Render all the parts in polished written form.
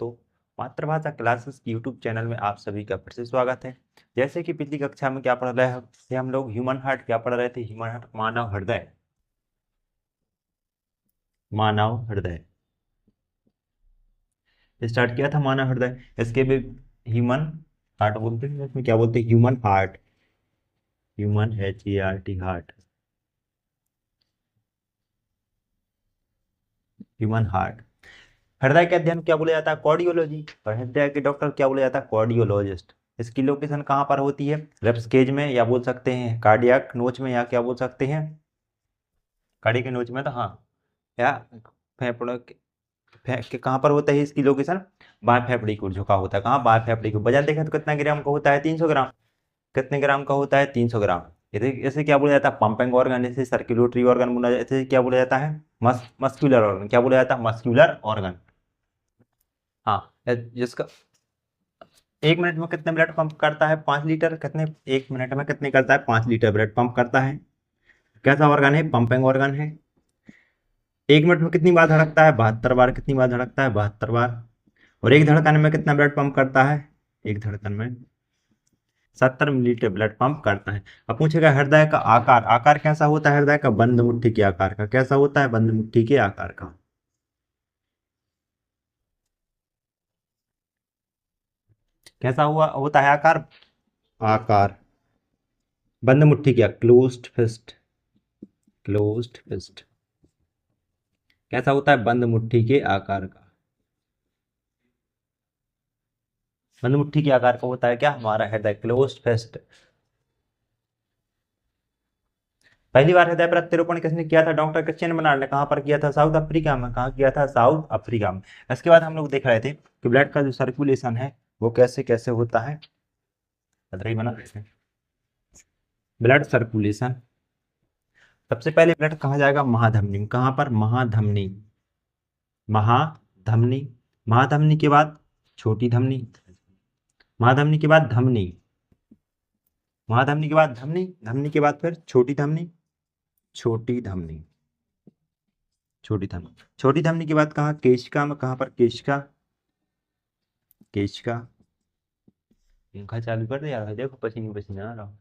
दोस्तों, मातृभाषा क्लासेस की यूट्यूब चैनल में आप सभी का फिर से स्वागत है। जैसे कि पिछली कक्षा में क्या पढ़ रहे थे हम लोग, ह्यूमन हार्ट क्या पढ़ रहे थे, ह्यूमन हार्ट मानव हृदय, मानव हृदय स्टार्ट किया था मानव हृदय। इसके भी ह्यूमन हार्ट बोलते हैं, इसमें क्या बोलते हैं, human heart, human HERT heart, human heart. हृदय के अध्ययन क्या बोला जाता है, कार्डियोलॉजी, और हृदय के डॉक्टर क्या बोला जाता है, कार्डियोलॉजिस्ट। इसकी लोकेशन कहाँ पर होती है, रेप्स केज में, या बोल सकते हैं कार्डियक नोच में, या क्या बोल सकते हैं कार्डियक नोच में, तो हाँ, या फेफड़ों के कहाँ पर होता है इसकी लोकेशन, बाएं फेफड़े को झुका होता है, कहाँ, बाएं फेफड़े को। वजन देखें तो कितना ग्राम का होता है, 300 ग्राम। कितने ग्राम का होता है, 300 ग्राम। इसे क्या बोला जाता है, पंपिंग ऑर्गन, इसे सर्कुलेटरी ऑर्गन बोला जाता है। इसे क्या बोला जाता है, मस्कुलर ऑर्गन, क्या बोला जाता है, मस्कुलर ऑर्गन। हाँ, जिसका 1 मिनट में कितने ब्लड पंप करता है, 5 लीटर। कितने, 1 मिनट में कितने करता है, 5 लीटर ब्लड पंप करता है। कैसा ऑर्गन है, पंपिंग ऑर्गन है। 1 मिनट में कितनी बार धड़कता है, 72 बार। कितनी बार धड़कता है, 72 बार। और एक धड़कन में कितना ब्लड पंप करता है, एक धड़कन में 70 मिलीलीटर ब्लड पंप करता है। अब पूछेगा हृदय का आकार, आकार कैसा होता है हृदय का, बंद मुट्ठी के आकार का। कैसा होता है, बंद मुट्ठी के आकार का। कैसा हुआ होता है आकार, आकार बंद मुट्ठी के, क्लोज्ड फिस्ट, क्लोज्ड फिस्ट। कैसा होता है, बंद मुट्ठी के आकार का। बंद मुट्ठी के आकार का होता है क्या, हमारा हृदय, क्लोज्ड फिस्ट। पहली बार हृदय प्रत्यारोपण किसने किया था, डॉक्टर क्रिश्चियन बर्नार्ड ने। कहाँ पर किया था, साउथ अफ्रीका में। कहाँ किया था, साउथ अफ्रीका में। इसके बाद हम लोग देख रहे थे कि ब्लड का जो सर्कुलेशन है वो कैसे कैसे होता है, बना रहे थे ब्लड सर्कुलेशन। सबसे पहले ब्लड कहाँ जाएगा, महाधमनी में। कहाँ पर, महाधमनी, महाधमनी। महाधमनी के बाद छोटी धमनी, महाधमनी के बाद धमनी, महाधमनी के बाद धमनी, धमनी के बाद फिर छोटी धमनी, छोटी धमनी, छोटी धमनी। छोटी धमनी के बाद कहाँ, केशिका में। कहाँ पर, केशिका, केशिका। पंखा चालू कर दे यार भाई, देखो पसीने पसीना आ रहा हूँ।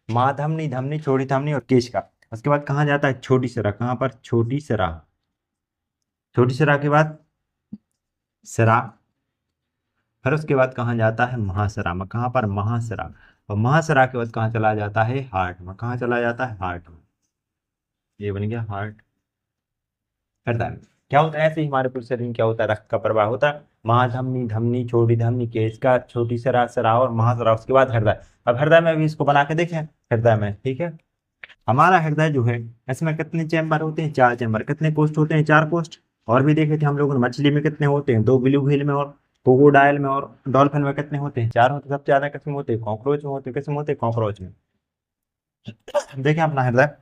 महाधमनी, धमनी, छोटी धमनी और केशिका। उसके बाद कहाँ जाता है, छोटी सिरा। कहाँ पर, छोटी सिरा, छोटी सिरा के बाद सिरा। फिर उसके बाद कहाँ जाता है, महासरा में। कहाँ पर, महासरा। और महासरा के बाद कहाँ चला जाता है, हार्ट में। कहाँ चला जाता है, हार्ट में। ये बन गया हार्ट। हृदय में क्या होता है, ऐसे ही हमारे पूरे शरीर में क्या होता है, रक्त का प्रवाह होता है। महाधमनी, धमनी, छोटी धमनी, केशिका, छोटी सरा, सरा और महासरा। उसके बाद हृदय। अब हृदय में भी इसको बना के देखें, हृदय में, ठीक है। हमारा हृदय जो है, इसमें कितने चैम्बर होते हैं, 4 चैम्बर। कितने कोष्ठ होते हैं, 4 कोष्ठ। और भी देखे थे हम लोगों ने, मछली में कितने होते हैं, 2। ब्लू व्हेल में और क्रोकोडाइल में और डॉल्फिन में कितने होते हैं, 4 होते हैं। सबसे ज्यादा किसमें होते हैं, कॉकरोच में होते हैं। किसमें होते हैं, कॉकरोच में। देखें अपना हृदय,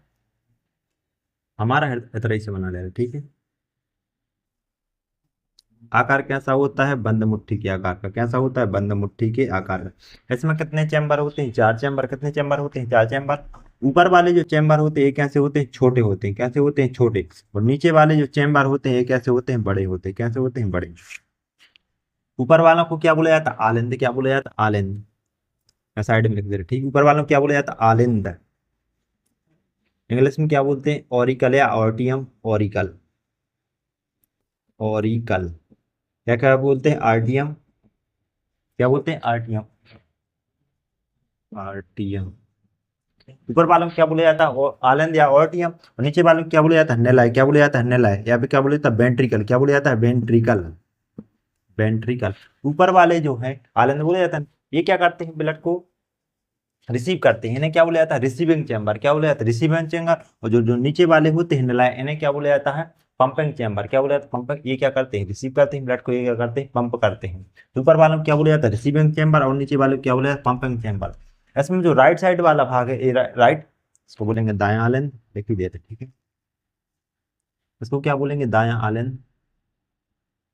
हमारा हृदय इस तरह से बना ले रहे, ठीक है। आकार कैसा होता है, बंद मुट्ठी के आकार का। कैसा होता है, बंद मुट्ठी के आकार का। इसमें कितने चैम्बर होते हैं, 4 चैम्बर। कितने चैम्बर होते हैं, 4 चैम्बर। ऊपर वाले जो चैम्बर होते हैं कैसे होते हैं, छोटे होते हैं। कैसे होते हैं, छोटे। और नीचे वाले जो चैम्बर होते हैं कैसे होते हैं, बड़े होते हैं। कैसे होते हैं, बड़े। ऊपर वालों को क्या बोला जाता है, आलिंद। क्या बोला जाता है, आलिंद। मैं साइड में लिख दे रहा, ठीक। ऊपर वालों को क्या बोला जाता है, आलिंद। इंग्लिश में क्या बोलते हैं, ऑरिकल या ऑर्टियम, ऑरिकल, ऑरिकल। क्या क्या बोलते हैं, आर्टियम। क्या बोलते हैं, आर्टियम, आर्टियम। ऊपर वालों को क्या बोला जाता है, आलंद या ऑर्टियम। और नीचे वालों को क्या बोला जाता है, नेलाई। क्या बोला जाता है, नेलाई। या फिर क्या बोला जाता है, वेंट्रिकल। क्या बोला जाता है, वेंट्रिकल, वेंट्रिकल। ऊपर वाले जो है आलंद बोला जाता है, ये क्या करते हैं, ब्लड को रिसीव करते हैं। इन्हें क्या बोला जाता है, रिसीविंग चैम्बर। क्या बोला जाता है, रिसीविंग चैम्बर। और जो जो नीचे वाले होते हैं नेलाई, इन्हें क्या बोला जाता है, पंपिंग चैम्बर। क्या बोला जाता है, पंपिंग। ये क्या करते हैं, रिसीव करते हैं ब्लड को, ये क्या करते हैं, पंप करते हैं। तो ऊपर वालों को क्या बोला जाता है, रिसीविंग चैम्बर। और नीचे वालों को क्या बोला जाता है, पंपिंग चैम्बर। इसमें जो राइट साइड वाला भाग है, राइट, इसको बोलेंगे दायां आलन, लिख ही देते, ठीक है। इसको क्या बोलेंगे, दायां आलन,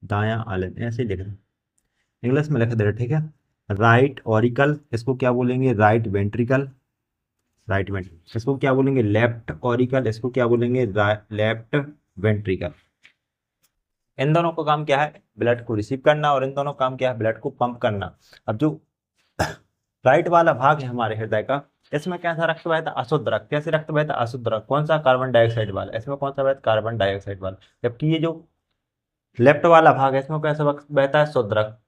दायां आलन, ऐसे ही लिख रहे, इंग्लिश में लिख दे रहे, ठीक है। राइट ऑरिकल, इसको क्या बोलेंगे, राइट वेंट्रिकल, राइट वेंट्रिकल। इसको क्या बोलेंगे, लेफ्ट ऑरिकल। इसको क्या बोलेंगे, लेफ्ट वेंट्रिकल। इन दोनों का काम क्या है, ब्लड को रिसीव करना, और इन दोनों का काम क्या है, ब्लड को पंप करना। अब जो राइट वाला भाग है हमारे हृदय का, इसमें कैसा रक्त बहता, अशुद्ध रक्त। कैसे रक्त बहता, अशुद्ध रक्त। कौन सा, कार्बन डाइऑक्साइड वाला। इसमें कौन सा बहता, कार्बन डाइऑक्साइड वाला। जबकि ये जो लेफ्ट वाला भाग है, इसमें कैसा बहता है, शुद्ध रक्त।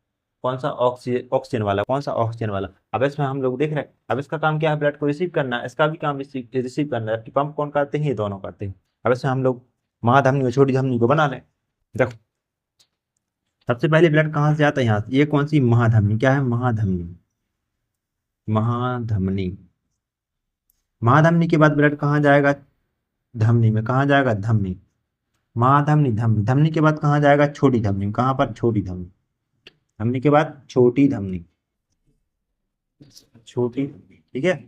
कौन सा, ऑक्सीजन वाला। कौन सा, ऑक्सीजन वाला। अब इसमें हम लोग देख रहे हैं, अब इसका काम क्या है, ब्लड को रिसीव करना। इसका भी काम रिसीव करना है, जबकि पंप कौन करते हैं, ये दोनों करते हैं। अब इसमें हम लोग महाधमनी और छोटी धमनी को बना लें। देखो, सबसे पहले ब्लड कहाँ से आता है, यहाँ से। ये कौन सी, महाधमनी। क्या है, महाधमनी। महाधमनी। महाधमनी के बाद ब्लड कहाँ जाएगा, धमनी में। कहाँ जाएगा, धमनी। महाधमनी, धमनी। धमनी के बाद कहाँ जाएगा, छोटी धमनी। कहाँ पर, छोटी धमनी। धमनी के बाद छोटी धमनी। छोटी, ठीक है।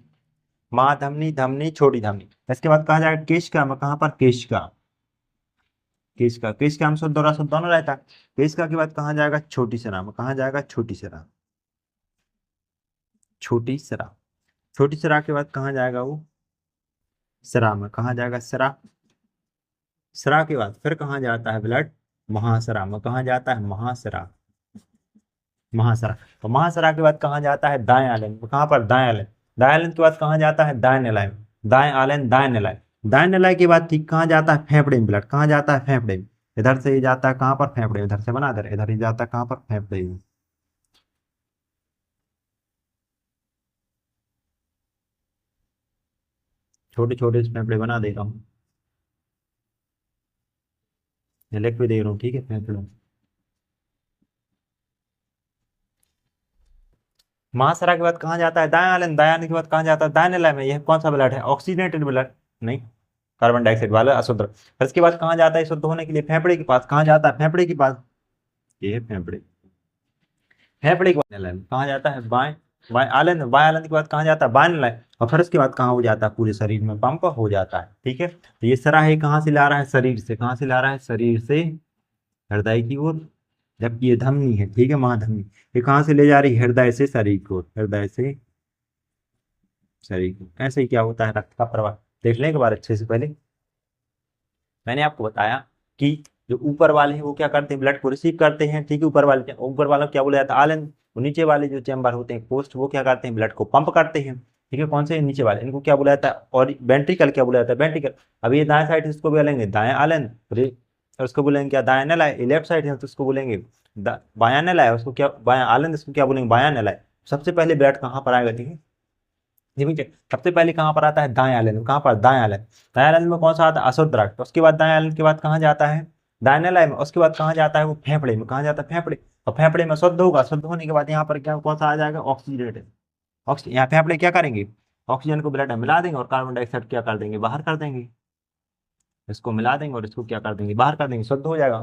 महाधमनी, धमनी, छोटी धमनी। इसके बाद कहाँ जाएगा, केशिका में। कहाँ पर, केशिका। केशिका, केशिका में शुद्ध और अशुद्ध दोनों रहता है। केशिका के बाद कहाँ जाएगा, छोटी सिरा में। कहाँ जाएगा, छोटी सिरा। छोटी सिरा। छोटी सिरा के बाद कहाँ जाएगा वो, सिरा में। कहाँ जाएगा, सिरा। सिरा के बाद फिर कहाँ जाता है ब्लड, महासिरा में। कहाँ जाता है, महासिरा। महासिरा। तो महासिरा के बाद कहाँ जाता है, दाएं आलन में। कहाँ पर, दाएं आलन। दाएं आलन के बाद कहाँ जाता है, दाएं निलाय में। दाएं आलन, दाएं निलाय। दाएं निलाय के बाद ठीक कहाँ जाता है, फेफड़े में ब्लड। कहाँ जाता है, फेफड़े में। इधर से ही जाता है कहाँ पर, फेफड़े में। इधर से बना दे, इधर ही जाता है कहाँ पर, फेफड़े में। छोटे छोटे फेफड़े बना दे रहा हूँ, लिख भी दे रहा हूँ, ठीक है, फेफड़े। महासारा के बाद कहाँ जाता है, दायां आलन। दायां आलन के बाद कहाँ जाता है, दाएं निलय में। यह कौन सा ब्लड है, ऑक्सीजनेटेड ब्लड। नहीं, कार्बन डाइऑक्साइड वाला अशुद्ध। फिर इसके बाद कहाँ जाता है शुद्ध होने के लिए, फेफड़े के पास। कहाँ जाता है, फेफड़े के पास। ये है फेफड़े। फेफड़े के बाद निलय में कहाँ जाता है, बाएं। बाएं आलन। बाएं आलन के बाद कहाँ जाता है, बाएं निलय। और फिर इसके बाद कहाँ हो जाता है, पूरे शरीर में पंप हो जाता है, ठीक है। तो ये सरा है, कहाँ से ला रहा है, शरीर से। कहाँ से ला रहा है, शरीर से हृदय की ओर। जबकि ये धमनी है, ठीक है, महाधमनी। ये कहाँ से ले जा रही है, हृदय से शरीर को। हृदय से शरीर को। ऐसे ही क्या होता है, रक्त का प्रवाह। देख लें एक बार अच्छे से। पहले मैंने आपको बताया कि जो ऊपर वाले हैं वो क्या करते हैं, ब्लड को रिसीव करते हैं, ठीक है। ऊपर वाला क्या बोला जाता है, आलन। नीचे वाले जो चैम्बर होते हैं, पोस्ट, वो क्या करते हैं, ब्लड को पंप करते हैं, ठीक है। कौन से, नीचे वाले। इनको क्या बोला जाता है, और वेंट्रिकल क्या बोला जाता है, वेंट्रिकल। अब ये दाएं साइड इसको बोलेंगे दाएं आलन, और उसको बोलेंगे क्या, दाएं नलाय। लेफ्ट साइड है तो उसको बोलेंगे बायां नलाय। उसको क्या, बायां आलन, इसको क्या बोलेंगे, बायां नलाय। सबसे पहले ब्लड कहाँ पर आएगा, ठीक है। सबसे पहले कहाँ पर आता है, दाएं आलन में। कहाँ पर, दाएं आलन। दाएं आलन में कौन सा आता है, अशुद्ध रक्त। उसके बाद दाएं आलन के बाद कहाँ जाता है, दाएं निलय में। उसके बाद कहाँ जाता है, वो फेफड़े में। कहाँ जाता है, फेफड़े। और फेफड़े में शुद्ध होगा। शुद्ध होने के बाद यहाँ पर क्या, कौन सा आ जाएगा, ऑक्सीजनेटेड। ऑक्सीजन। यहाँ फेफड़े क्या करेंगे, ऑक्सीजन को ब्लड में मिला देंगे, और कार्बन डाइऑक्साइड क्या कर देंगे, बाहर कर देंगे। इसको मिला देंगे और इसको क्या कर देंगे, बाहर कर देंगे, शुद्ध हो जाएगा।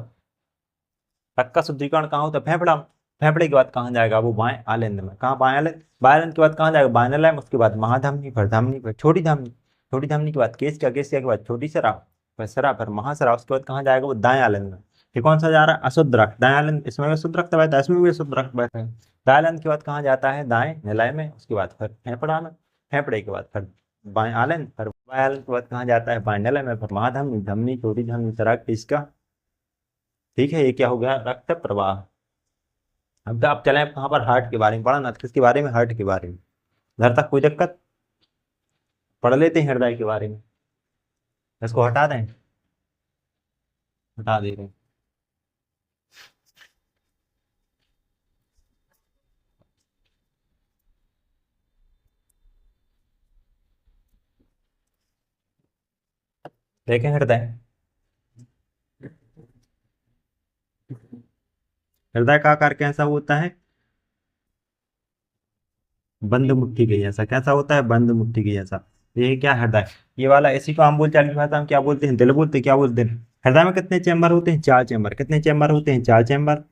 रक्त का शुद्धिकरण कहाँ होता है, फेफड़ा। फेफड़े के बाद कहाँ जाएगा, वो बाएं आलन में। कहाँ, बाएं आलन। बाएं आलन के बाद कहाँ जाएगा, बाएं निलय में। उसके बाद महाधमनी, फिर धमनी, फिर छोटी धमनी। छोटी धमनी के बाद केशिका। केशिका के बाद छोटी सरा, फिर सरा, फिर महासरा। उसके बाद कहाँ जाएगा, वो दाएं आलन में। ये कौन सा जा रहा है, अशुद्ध रक्त। दाएं आलन, इसमें भी शुद्ध रक्त बहता है, इसमें भी शुद्ध रक्त बहता है। दाएं आलन के बाद कहाँ जाता है, दाएं निलय में। उसके बाद फिर फेफड़ा में। फेफड़े के बाद फिर बाएं आलन, फिर बाएं आलन के बाद कहाँ जाता है, बाएं निलय में। फिर महाधमनी, धमनी, छोटी धमनी, सरा, केशिका, ठीक है। ये क्या हो गया, रक्त प्रवाह। अब तो आप चले कहाँ पर, हार्ट के बारे में पढ़ा ना, किसके बारे में, हार्ट के बारे में। इधर तक कोई दिक्कत, पढ़ लेते हैं हृदय के बारे में। इसको हटा दें, हटा दे रहे हैं। देखें हृदय। हृदय का आकार कैसा होता है, बंद मुट्ठी के जैसा। कैसा होता है, बंद मुट्ठी के जैसा। ये क्या, हृदय। ये वाला, इसी को हम बोलचाल की भाषा में क्या बोलते हैं, दिल बोलते हैं। क्या बोलते हैं, हृदय में कितने चैम्बर होते हैं, 4 चैम्बर। कितने चैम्बर होते हैं, 4 चैम्बर।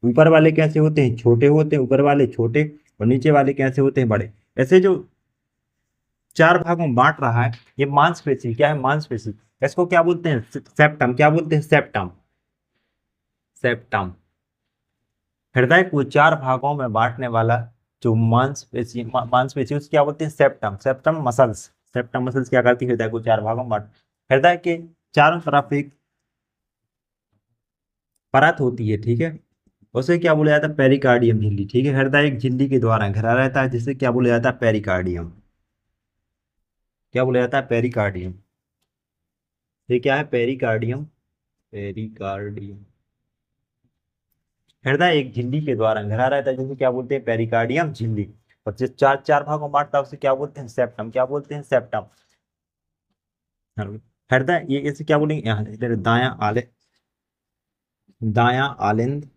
ऊपर वाले कैसे होते हैं, छोटे होते हैं, ऊपर वाले छोटे। और नीचे वाले कैसे होते हैं, बड़े। ऐसे जो 4 भागों में बांट रहा है, ये मांसपेशी। क्या है, मांसपेशी। इसको क्या बोलते हैं, सेप्टम। क्या बोलते हैं, सेप्टम। सेप्टम। हृदय को 4 भागों में बांटने वाला जो मांसपेशी उसको क्या बोलते हैं, septum. Septum muscles. Septum muscles क्या करती है, हृदय को 4 भागों में बांट। हृदय के चारों तरफ एक परत होती है, ठीक है, उसे क्या बोला जाता है, पेरिकार्डियम झिल्ली, ठीक है। हृदय एक झिल्ली के द्वारा घिरा रहता है, जिसे क्या बोला जाता है, पेरिकार्डियम। क्या बोला जाता है, पेरिकार्डियम। ये क्या है, पेरिकार्डियम। पेरिकार्डियम। हृदय एक झिल्ली के द्वारा घिरा रहता है, जिसे क्या बोलते हैं, पेरिकार्डियम झिल्ली। और जिस चार चार भागों में बांटता है उसे क्या बोलते हैं, सेप्टम। क्या बोलते हैं, सेप्टम। हृदय ये इसे क्या बोलेंगे, यहाँ इधर दायां आले, दायां आलिंद।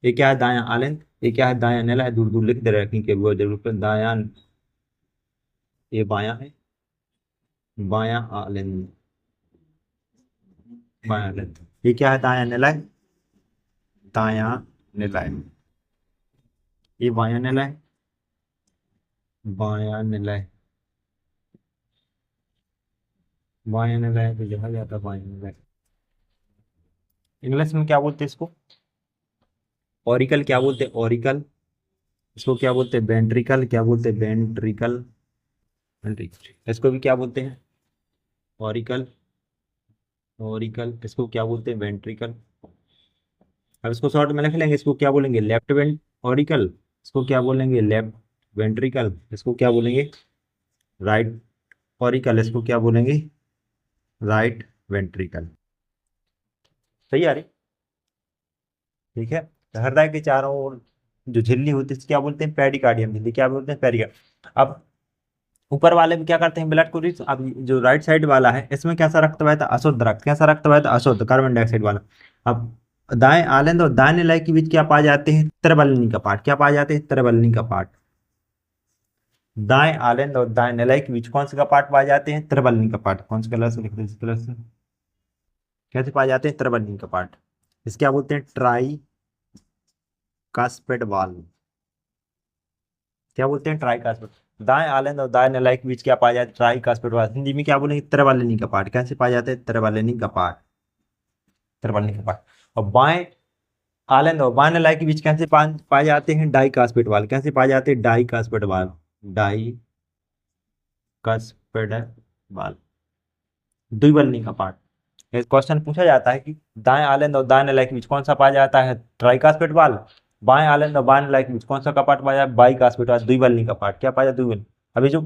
ये क्या है, दायां आलिंद। ये क्या है, दायां नेला है, दूर दूर लिख दे रहे हैं वो जरूर पे दायां। ये बायां है, बायां आलिंद, बायां आलिंद। ये क्या है, दायां नेला है, दायां नेला है। ये बायां नेला है, बायां नेला है, बायां नेला है, तो जगह जाता है बायां नेला है। इंग्लिश में क्या बोलते हैं इसको, ऑरिकल। क्या बोलते हैं, ऑरिकल। इसको क्या बोलते हैं, वेंट्रिकल। क्या बोलते हैं, वेंट्रिकल। वेंट्रिकल इसको भी क्या बोलते हैं, ऑरिकल। ऑरिकल इसको क्या बोलते हैं, वेंट्रिकल। अब इसको शॉर्ट में लिख लेंगे, इसको क्या बोलेंगे, लेफ्ट वेंट ऑरिकल। इसको क्या बोलेंगे, लेफ्ट वेंट्रिकल। इसको क्या बोलेंगे, राइट ऑरिकल। इसको क्या बोलेंगे, राइट वेंट्रिकल। सही आ रही, ठीक है। तो हृदय के चारों ओर जो झिल्ली होती है इसको क्या बोलते हैं, पेरिकार्डियम झिल्ली। क्या बोलते हैं, पेरिकार्डियम। अब ऊपर वाले में क्या करते हैं, ब्लड को रिच। अब जो राइट साइड वाला है इसमें कैसा रक्त बहता है, अशुद्ध रक्त। कैसा रक्त बहता है, अशुद्ध, कार्बन डाइऑक्साइड वाला। अब दाएं आलंद और दाएं निलय के बीच क्या पाए जाते हैं, त्रिबलनी का पार्ट। क्या पाए जाते हैं, त्रिबलनी का पार्ट। दाएं आलंद और दाएं निलय के बीच कौन से का पार्ट पाए जाते हैं, त्रिबलनी का पार्ट। कौन से कलर से लिखते हैं, इस कलर से। कैसे पाए जाते हैं, त्रिबलनी का पार्ट। इसे क्या बोलते हैं, ट्राई कास्पेड वाल्व। क्या बोलते हैं, ट्राई कास्पेड। दाएं आलंद और दाएं निलय के बीच क्या पाया जाता है, ट्राई कास्पेड वाल्व। हिंदी में क्या बोलेंगे, त्रिबलनी का पार्ट। कैसे पाया जाता है, त्रिबलनी का पार्ट, त्रिबलनी का पार्ट। और बाएं आलंद और बाएं निलय के बीच कैसे पाए जाते हैं, डाई कास्पेड वाल्व। कैसे पाए जाते हैं, डाई कास्पेड वाल्व, डाई कास्पेड वाल्व। द्विबलनी का पार्ट। क्वेश्चन पूछा जाता है कि दाएं आलंद और दाएं निलय के बीच कौन सा पाया जाता है, ट्राइकास्पेड वाल्व। बाएं आलंद और बाएं निलय के बीच कौन सा का पार्ट पाया जाता है, बाईकास्पेड वाल्व, द्विबलनी का पार्ट। क्या पाया जाता है, द्विबलनी। अभी जो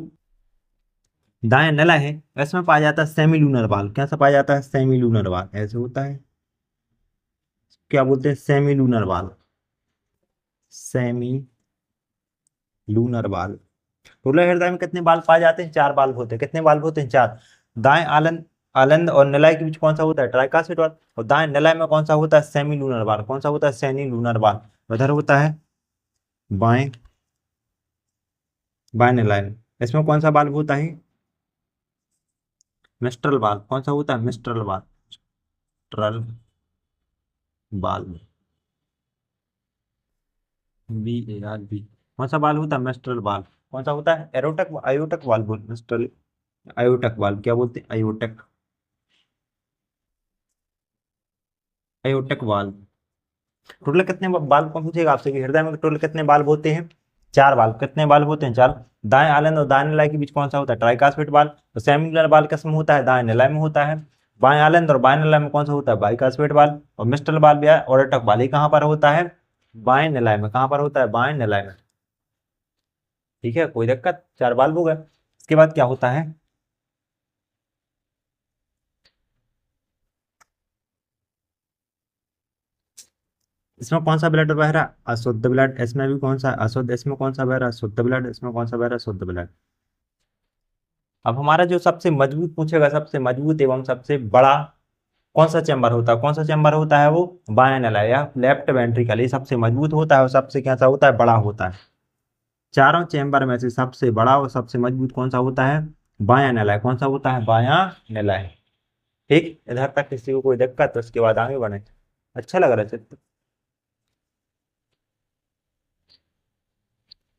दाएं निलय है इसमें पाया जाता है सेमीलूनर वाल्व। कैसा पाया जाता है, सेमीलूनर वाल्व। ऐसे होता है, क्या बोलते हैं, semilunar valve, semi lunar valve. Total हृदय में कितने बाल्ब पाए जाते हैं, चार बाल्ब होते हैं। कितने बाल्ब होते हैं, चार। दाएं आलंद आलंद और निलय के बीच कौन सा होता है, ट्राइकास्पेड वाल्व। और दाएं निलय में कौन सा होता है, सेमी लूनर वाल्व। कौन सा होता है, सेमी लूनर वाल्व। उधर होता है बाएं, बाएं निलय में इसमें कौन सा बाल्ब होता है, मिस्ट्रल वाल्व। कौन सा होता है, mitral valve, mitral valve, B A R B. कौन सा वाल्व होता है, मिस्ट्रल वाल्व। कौन सा होता है, एरोटक आयोटक वाल्व, मिस्ट्रल आयोटक वाल्व। क्या बोलते हैं, आयोटक, आयोटक वाल्व। टोटल कितने बाल्ब कौन पूछेगा आपसे कि हृदय में टोटल कितने बाल्ब होते हैं, चार बाल्ब। कितने बाल्ब होते हैं, चार। दाएं आलंद और दाएं निलय के बीच कौन सा होता है, ट्राइकास्पेड बाल्ब। तो सेमिलर बाल्ब किस में होता है, दाएं निलय में होता है। बाएं आलंद और बाएं निलय में कौन सा होता है, बाईकास्पेड बाल्ब। और मिस्टल बाल्ब या ऑरेटक बाल्ब ये कहाँ पर होता है, बाएं निलय में। कहाँ पर होता है, बाएं निलय में। ठीक है, कोई दिक्कत, चार बाल्ब हो गए। इसके बाद क्या होता है, इसमें कौन सा ब्लड बह रहा है, अशुद्ध ब्लड। इसमें भी कौन सा अशुद्ध, इसमें कौन सा बह रहा है, शुद्ध ब्लड। इसमें कौन सा बह रहा है, शुद्ध ब्लड। अब हमारा जो सबसे मजबूत पूछेगा, सबसे मजबूत एवं सबसे बड़ा कौन सा चैम्बर होता है, कौन सा चैम्बर होता है, वो बायां निलय या लेफ्ट वेंट्रिकल। ये सबसे मजबूत होता है और सबसे कैसा होता है, बड़ा होता है। चारों चैम्बर में से सबसे बड़ा और सबसे मजबूत कौन सा होता है, बायां निलय। कौन सा होता है, बायां निलय। ठीक, इधर तक किसी को कोई दिक्कत, तो उसके बाद आगे बढ़े। अच्छा लग रहा है चित्र।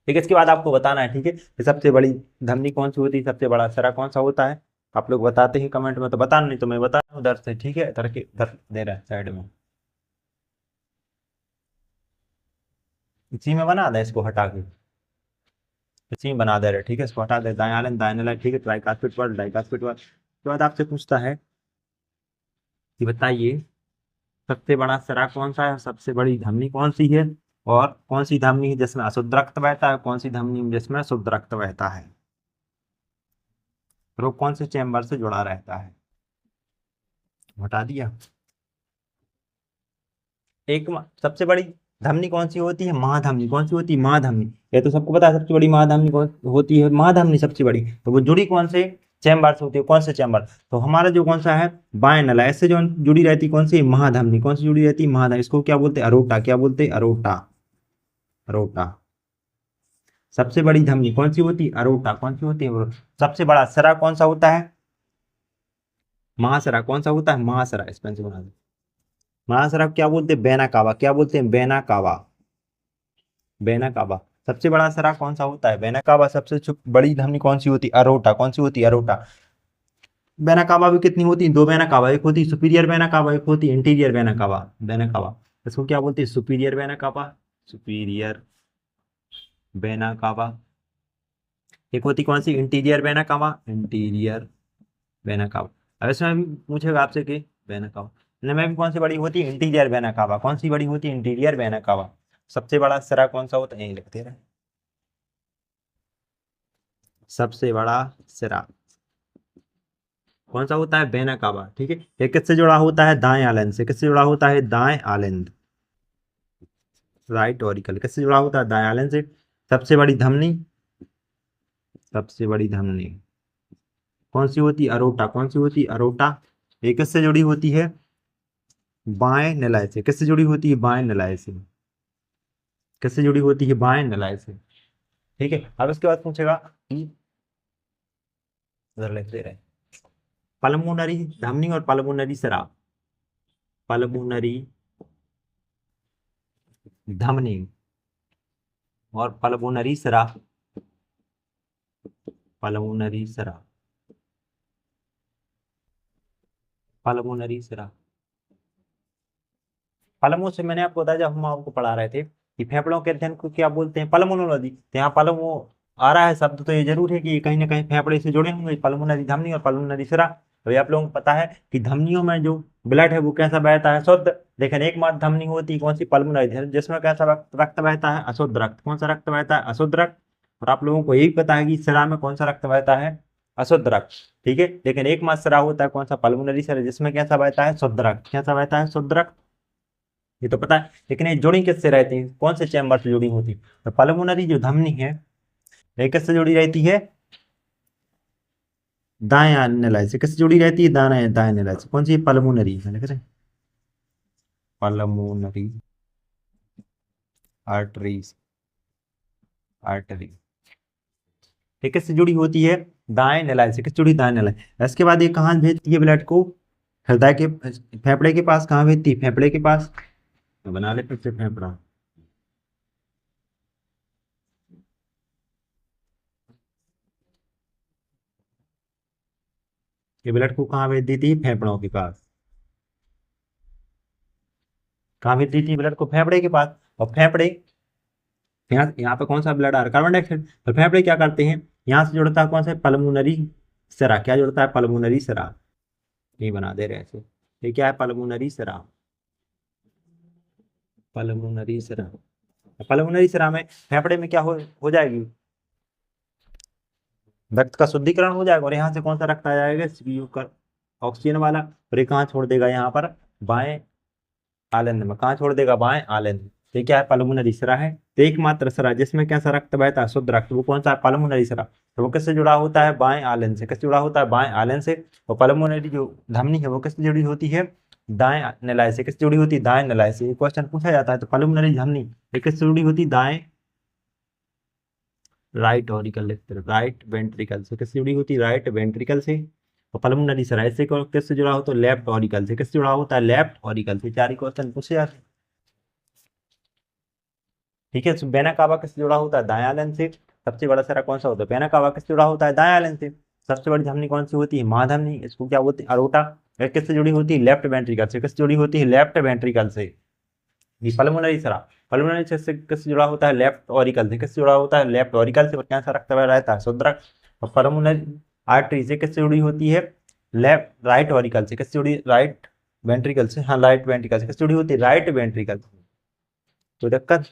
ठीक है, इसके बाद आपको बताना है, ठीक है, कि सबसे बड़ी धमनी कौन सी होती है, सबसे बड़ा सिरा कौन सा होता है। आप लोग बताते हैं कमेंट में, तो बताना, नहीं तो मैं बता रहा हूँ उधर से। ठीक है, इधर के इधर दे रहा है साइड में, इसी में बना दे, इसको हटा के इसी में बना दे रहे। ठीक है, इसको हटा दे, दाएं आलन दाएं निलय। ठीक है, ट्राइकास्पिड वर्ड, डाइकास्पिड वर्ड। उसके बाद आपसे पूछता है कि बताइए सबसे बड़ा सिरा कौन सा है, सबसे बड़ी धमनी कौन सी है, और कौन सी धमनी है जिसमें अशुद्ध रक्त बहता है, कौन सी धमनी है जिसमें शुद्ध रक्त बहता है, तो कौन से चैम्बर से जुड़ा रहता है। बता दिया। सबसे बड़ी धमनी कौन सी होती है, महाधमनी। कौन सी होती है, महाधमनी। ये तो सबको पता है सबसे बड़ी महाधमनी कौन होती है, महाधमनी सबसे बड़ी। तो वो जुड़ी कौन से चैम्बर से होती है, कौन से चैम्बर। तो हमारा जो कौन सा है बाएं नला, इससे जो जुड़ी रहती है कौन सी, महाधमनी। कौन सी जुड़ी रहती है, महाधमनी। इसको क्या बोलते हैं, अरोटा। क्या बोलते हैं, अरोटा। अरोटा। सबसे बड़ी धमनी कौन सी होती है, अरोटा। कौन सी होती है। सबसे बड़ा सिरा कौन सा होता है, महासरा। कौन सा होता है, महासरा। इस पेन से बना दो। महासरा क्या बोलते हैं, बेना कावा। क्या बोलते हैं, बेना कावा। बेना कावा। सबसे बड़ा सरा कौन सा होता है, बेना कावा। सबसे बड़ी धमनी कौन सी होती है, अरोटा। कौन सी होती है, अरोटा। बेना कावा भी कितनी होती है, दो बेना कावा। एक होती है सुपीरियर बेना कावा, एक होती है इंटीरियर बेना कावा। बेना कावा इसको क्या बोलते हैं, सुपीरियर बेना कावा। सुपीरियर बेना कावा। एक होती कौन सी, इंटीरियर बेना कावा। इंटीरियर बेना कावा। अब इसमें भी पूछेगा आपसे कि बेना कावा इनमें भी कौन सी बड़ी होती है, इंटीरियर बेना कावा। कौन सी बड़ी होती है, इंटीरियर बेना कावा। सबसे बड़ा सिरा कौन सा होता है, यही लिखते रहे। सबसे बड़ा सिरा कौन सा होता है, बेना कावा। ठीक है। ये किससे जुड़ा होता है, दाएं आलेंद से। किससे जुड़ा होता है, दाएं आलेंद। राइट ऑरिकल किससे जुड़ा होता है, दाएं आलेंद से। सबसे बड़ी धमनी, सबसे बड़ी धमनी कौन सी होती है, अरोटा। कौन सी होती है, अरोटा। ये किससे जुड़ी होती है, बाएं निलय से। किससे जुड़ी होती है, बाएं निलय से। किससे जुड़ी होती है, बाएं निलय से। ठीक है। अब इसके बाद पूछेगा कि इधर लिख दे रहे पल्मोनरी धमनी और पल्मोनरी सिरा। पल्मोनरी धमनी और पल्मोनरी सिरा। पल्मोनरी सिरा, पल्मोनरी सिरा। पल्मो से मैंने आपको बताया, जब हम आपको पढ़ा रहे थे कि फेफड़ों के अध्ययन को क्या बोलते हैं, पल्मोनोलॉजी। तो यहाँ पल्मो आ रहा है शब्द, तो ये जरूर है कि ये कहीं ना कहीं फेफड़े से जुड़े होंगे, पल्मोनरी धमनी और पल्मोनरी सिरा। अभी आप लोगों को पता है कि धमनियों में जो ब्लड है वो कैसा बहता है, शुद्ध। लेकिन एकमात्र धमनी होती है कौन सी, पल्मोनरी, जिसमें कैसा रक्त बहता है, अशुद्ध रक्त। कौन सा रक्त बहता है, अशुद्ध रक्त। और आप लोगों को यही पता है कि सिरा में कौन सा रक्त बहता है, अशुद्ध रक्त। ठीक है। लेकिन एकमात्र सिरा होता है कौन सा, पल्मोनरी सिरा, जिसमें कैसा बहता है, शुद्ध रक्त। कैसा बहता है, शुद्ध रक्त। ये तो पता है। लेकिन ये जुड़ी किससे रहती है, कौन से चैम्बर से जुड़ी होती है, तो पल्मोनरी जो धमनी है ये किससे जुड़ी रहती है, दाएं एनालाइज से। किससे जुड़ी रहती है, दाएं दाएं एनालाइज से। कौन सी, पल्मोनरी है, लिख रहे हैं पल्मोनरी आर्टरीज। आर्टरी ये किससे जुड़ी होती है, दाएं एनालाइज से। किससे जुड़ी, दाएं एनालाइज। इसके बाद ये कहाँ भेजती है ब्लड को, हृदय के, फेफड़े के पास। कहाँ भेजती है, फेफड़े के पास। तो बना ले फिर से फेफड़ा। ये ब्लड को कहाँ भेज देती है, फेफड़ों के पास। कहाँ भेज देती है ब्लड को, फेफड़े के पास। और फेफड़े, यहाँ पे कौन सा ब्लड आ रहा है, कार्बन डाइऑक्साइड। तो फेफड़े क्या करते हैं, यहाँ से जुड़ता है कौन सा, पल्मोनरी सिरा। क्या जुड़ता है, पल्मोनरी सिरा। ये बना दे रहे हैं ऐसे। ये क्या है, पल्मोनरी सिरा। पल्मोनरी सिरा। पल्मोनरी सिरा में फेफड़े में क्या हो जाएगी, रक्त का शुद्धिकरण हो जाएगा। और यहाँ से कौन सा रक्त आ जाएगा, सीपीयू का ऑक्सीजन वाला। और ये कहाँ छोड़ देगा, यहाँ पर बाएं आलंद में। कहाँ छोड़ देगा, बाएं आलंद। ये क्या है, पल्मोनरी सिरा है। तो एकमात्र सिरा जिसमें कैसा रक्त बहता है, शुद्ध रक्त, वो कौन सा है, पल्मोनरी सिरा। तो वो किससे जुड़ा होता है, बाएं आलंद से। किससे जुड़ा होता है, बाएं आलंद से। और पल्मोनरी जो धमनी है वो किससे जुड़ी होती है, दाएं निलय से। किससे जुड़ी होती है, दाएं निलय से। ये क्वेश्चन पूछा जाता है। तो पल्मोनरी धमनी ये किससे जुड़ी होती है, दाएं, राइट ऑरिकल लिखते हैं, राइट वेंट्रिकल से। किससे जुड़ी होती है, राइट वेंट्रिकल से। और पल्मोनरी सिरा इससे किससे जुड़ा होता है, लेफ्ट ऑरिकल से। किससे जुड़ा होता है, लेफ्ट ऑरिकल से। चार ही क्वेश्चन पूछे जाते हैं। ठीक है। तो बेना कावा किससे जुड़ा होता है, दाएं आलन से। सबसे बड़ा सिरा कौन सा होता है, बेना कावा किससे जुड़ा होता है, दाएं आलन से। सबसे बड़ी धमनी कौन सी होती है, महाधमनी। इसको क्या बोलते हैं, अरोटा। यह किससे जुड़ी होती है, लेफ्ट वेंट्रिकल से। किससे जुड़ी होती है, लेफ्ट वेंट्रिकल से। ये पल्मोनरी सिरा, पल्मोनरी से किससे जुड़ा होता है, लेफ्ट ऑरिकल से। किससे जुड़ा होता है, लेफ्ट ऑरिकल से। और कैसा रक्त बह रहता है, शुद्ध रक्त। और पल्मोनरी आर्टरी से किससे जुड़ी होती है, लेफ्ट राइट ऑरिकल से। किससे जुड़ी, राइट वेंट्रिकल से, हाँ राइट वेंट्रिकल से, किससे जुड़ी होती है, राइट वेंट्रिकल। कोई दिक्कत,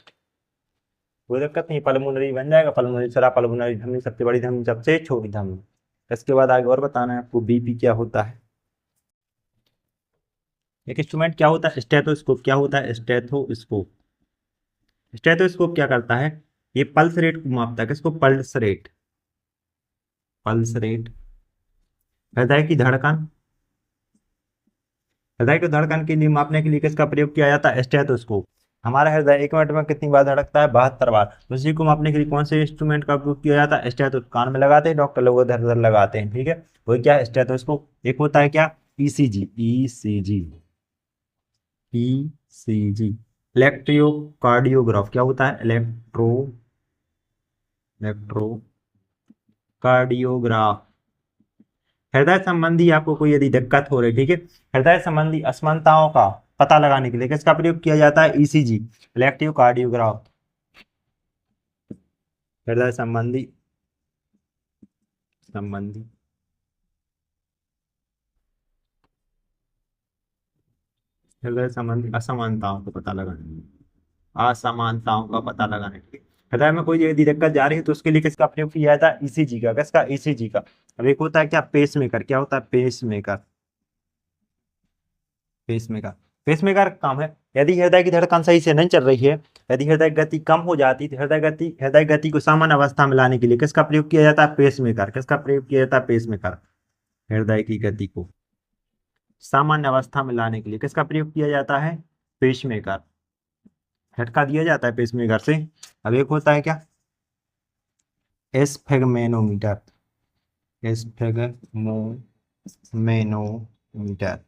कोई दिक्कत नहीं, पल्मोनरी बन जाएगा, पल्मोनरी सरा पल्मोनरी धमनी सबसे बड़ी धमनी सबसे छोटी धमनी। इसके बाद आगे और बताना है आपको बीपी क्या होता है। एक इंस्ट्रूमेंट क्या होता है, स्टेथोस्कोप। क्या होता है, स्टेथोस्कोप। स्टेथोस्कोप क्या करता है, ये पल्स रेट को मापता है, किसको, पल्स रेट, पल्स रेट। हृदय की धड़कन, हृदय की धड़कन के लिए मापने के लिए किसका प्रयोग किया जाता है, स्टेथोस्कोप। हमारा हृदय 1 मिनट में कितनी बार धड़कता है, 72 बार। उसी को मापने के लिए कौन से इंस्ट्रूमेंट का उपयोग किया जाता है, स्टेथोस्कोप। कान में लगाते हैं डॉक्टर लोग, इधर उधर लगाते हैं, ठीक है, वही क्या है, स्टेथोस्कोप। एक होता है क्या, ईसीजी, ईसीजी, ईसीजी। इलेक्ट्रोकार्डियोग्राफ क्या होता है, इलेक्ट्रोकार्डियोग्राफ। हृदय संबंधी आपको कोई यदि दिक्कत हो रही, ठीक है, हृदय संबंधी असमानताओं का पता लगाने के लिए किसका प्रयोग किया जाता है, ईसीजी, इलेक्ट्रोकार्डियोग्राफ। हृदय संबंधी संबंधी हृदय संबंधी असमानताओं का पता लगाने, असमानताओं का पता लगाने के लिए हृदय में कोई यदि दिक्कत जा रही है तो उसके लिए किसका प्रयोग किया जाता है, ईसीजी का। किसका, ईसीजी का। अब एक होता है क्या, पेसमेकर। क्या होता है, पेसमेकर, पेसमेकर। पेसमेकर का काम है, यदि हृदय की धड़कन सही से नहीं चल रही है, यदि हृदय गति कम हो जाती है, तो हृदय गति को सामान्य अवस्था में लाने के लिए किसका प्रयोग किया जाता है, पेसमेकर। किसका प्रयोग किया जाता है, पेसमेकर। हृदय की गति को सामान्य अवस्था में लाने के लिए किसका प्रयोग किया जाता है, पेसमेकर। झटका दिया जाता है पेसमेकर से। अब एक होता है क्या, एस्फेगमेनोमीटर, एस्फेगमोमेनोमीटर।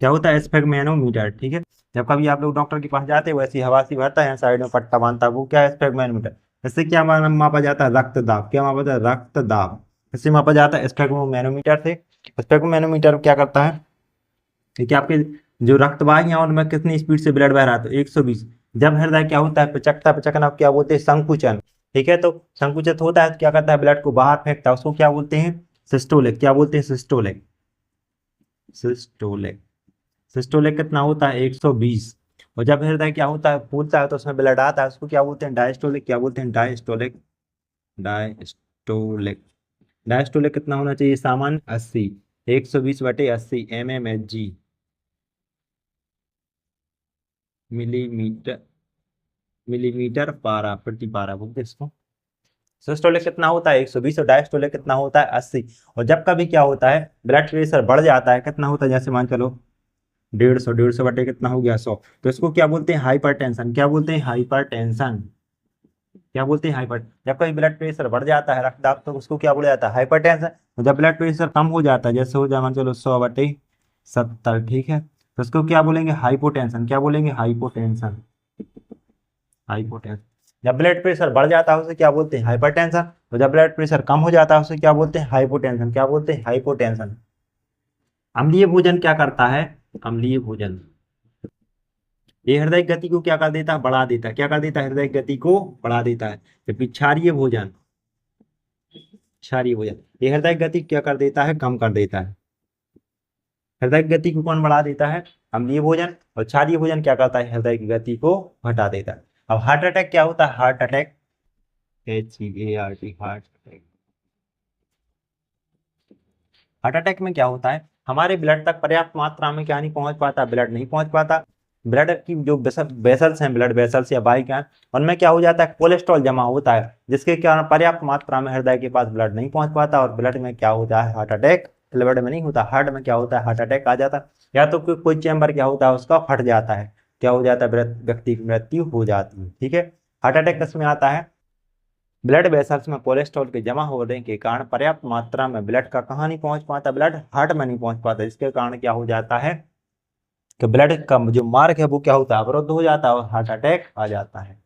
क्या होता है, एस्फेगमेनोमीटर, ठीक है। जब कभी आप लोग डॉक्टर के पास जाते हैं, वैसी हवा सी भरता है, साइड में पट्टा बांधता है, वो क्या है, एस्फेगमेनोमीटर। इससे क्या मापा जाता है, रक्तदाब। क्या मापा जाता है, रक्तदाब। इससे मापा जाता है एस्फेगमोमेनोमीटर से। एस्फेगमोमेनोमीटर क्या करता है, कि आपके जो रक्तवाहियां उनमें कितनी स्पीड से ब्लड बह रहा है, तो 120। जब हृदय क्या होता है, पिचकता पिचकना, क्या बोलते हैं, संकुचन, ठीक है। तो संकुचित होता है तो क्या करता है, ब्लड को बाहर फेंकता है, उसको क्या बोलते हैं, सिस्टोलिक। क्या बोलते हैं, सिस्टोलिक, सिस्टोलिक। सिस्टोलिक कितना होता है, 120। और जब हृदय क्या होता है, फूलता है, तो उसमें ब्लड आता है, उसको क्या बोलते हैं, डायस्टोलिक। क्या बोलते हैं, डायस्टोलिक, डायस्टोलिक। डायस्टोलिक कितना होना चाहिए, सामान्य 80, 120/80 mmHg, मिलीमीटर, मिलीमीटर पारा प्रति पारा बोलते हैं इसको। सिस्टोलिक कितना होता है, 120, और डायस्टोलिक कितना होता है, 80। और जब कभी क्या होता है, ब्लड प्रेशर बढ़ जाता है, कितना होता है, जैसे मान चलो 150, 150 कितना हो गया, 100, तो इसको क्या बोलते हैं, हाइपरटेंशन। क्या बोलते हैं, हाइपरटेंशन। क्या बोलते हैं, हाइपर। जब कभी ब्लड प्रेशर बढ़ जाता है, रक्तदाब, तो उसको क्या बोला जाता है, हाइपरटेंशन। जब ब्लड प्रेशर कम हो जाता है, जैसे हो जाए मान चलो 100/70, ठीक है, तो उसको क्या बोलेंगे, हाइपोटेंशन। क्या बोलेंगे, हाइपोटेंशन, हाइपोटेंशन। जब ब्लड प्रेशर बढ़ जाता है उसे क्या बोलते हैं, हाइपरटेंशन। तो जब ब्लड प्रेशर कम हो जाता है उसे क्या बोलते हैं, हाइपोटेंशन। क्या बोलते हैं, हाइपोटेंशन। अम्लीय भोजन क्या करता है, अम्लीय भोजन, ये हृदय की गति को क्या कर देता है, बढ़ा देता है। क्या कर देता है, हृदय की गति को बढ़ा देता है। जबकि क्षारीय भोजन, क्षारीय भोजन, ये हृदय की गति क्या कर देता है, कम कर देता है। हृदय की गति को कौन बढ़ा देता है, अम्लीय भोजन। और क्षारीय भोजन क्या करता है, हृदय की गति को घटा देता है। अब हार्ट अटैक क्या होता है, heart attack, HCART, heart attack. Heart attack में क्या होता है, हमारे ब्लड तक पर्याप्त मात्रा में क्या नहीं पहुंच पाता, ब्लड नहीं पहुंच पाता। ब्लड की जो वेसल्स हैं, ब्लड वेसल्स या वाहिकाएं, उनमें क्या हो जाता है, कोलेस्ट्रॉल जमा होता है, जिसके कारण पर्याप्त मात्रा में हृदय के पास ब्लड नहीं पहुंच पाता, और ब्लड में क्या होता है, हार्ट अटैक। ब्लड में नहीं होता, हार्ट में क्या होता है, हार्ट अटैक आ जाता है। या तो कोई चैम्बर क्या होता है, उसका फट जाता है, क्या हो जाता है, व्यक्ति की मृत्यु हो जाती है, ठीक है। हार्ट अटैक किसमें आता है, ब्लड वेसल्स में कोलेस्ट्रॉल के जमा होने के कारण पर्याप्त मात्रा में ब्लड का कहाँ नहीं पहुंच पाता, ब्लड हार्ट में नहीं पहुंच पाता, जिसके कारण क्या हो जाता है कि ब्लड का जो मार्ग है वो क्या होता है, अवरुद्ध हो जाता है और हार्ट अटैक आ जाता है।